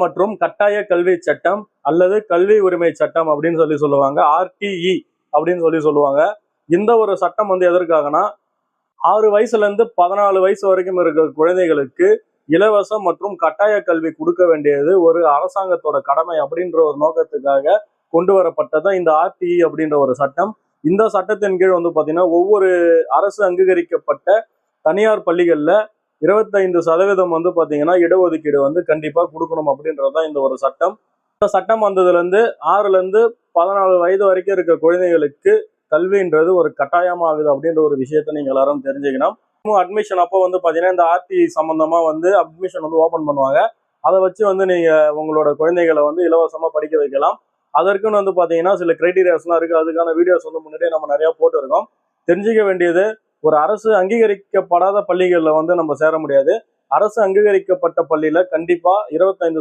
மற்றும் கட்டாய கல்வி சட்டம் அல்லது கல்வி உரிமை சட்டம் அப்படின்னு சொல்லுவாங்க. RTE அப்படின்னு சொல்லுவாங்க. இந்த ஒரு சட்டம் எதற்காகனா 6 வயசுல இருந்து 14 வயசு வரைக்கும் இருக்கிற குழந்தைகளுக்கு இலவசம் மற்றும் கட்டாய கல்வி கொடுக்க வேண்டியது ஒரு அரசாங்கத்தோட கடமை அப்படின்ற ஒரு நோக்கத்துக்காக கொண்டு வரப்பட்டதான் இந்த RTE அப்படின்ற ஒரு சட்டம். இந்த சட்டத்தின் கீழ் பாத்தீங்கன்னா ஒவ்வொரு அரசு அங்கீகரிக்கப்பட்ட தனியார் பள்ளிகள்ல 25% பாத்தீங்கன்னா இடஒதுக்கீடு கண்டிப்பா கொடுக்கணும் அப்படின்றதுதான் இந்த ஒரு சட்டம். இந்த சட்டம் வந்ததுல இருந்து 6ல இருந்து 14 வயது வரைக்கும் இருக்க குழந்தைகளுக்கு கல்வின்றது ஒரு கட்டாயமாகுது அப்படின்ற ஒரு விஷயத்த நீங்க எல்லாரும் தெரிஞ்சுக்கணும். அட்மிஷன் அப்போ பாத்தீங்கன்னா இந்த RTE சம்பந்தமா அட்மிஷன் ஓபன் பண்ணுவாங்க. அதை வச்சு நீங்க உங்களோட குழந்தைகளை இலவசமா படிக்க வைக்கலாம். அதற்குன்னு பாத்தீங்கன்னா சில கிரைட்டீரியாஸ்லாம் இருக்கு. அதுக்கான வீடியோஸ் முன்னாடியே நம்ம நிறைய போட்டு இருக்கோம். தெரிஞ்சுக்க வேண்டியது, ஒரு அரசு அங்கீகரிக்கப்படாத பள்ளிகள்ல நம்ம சேர முடியாது. அரசு அங்கீகரிக்கப்பட்ட பள்ளியில கண்டிப்பா 25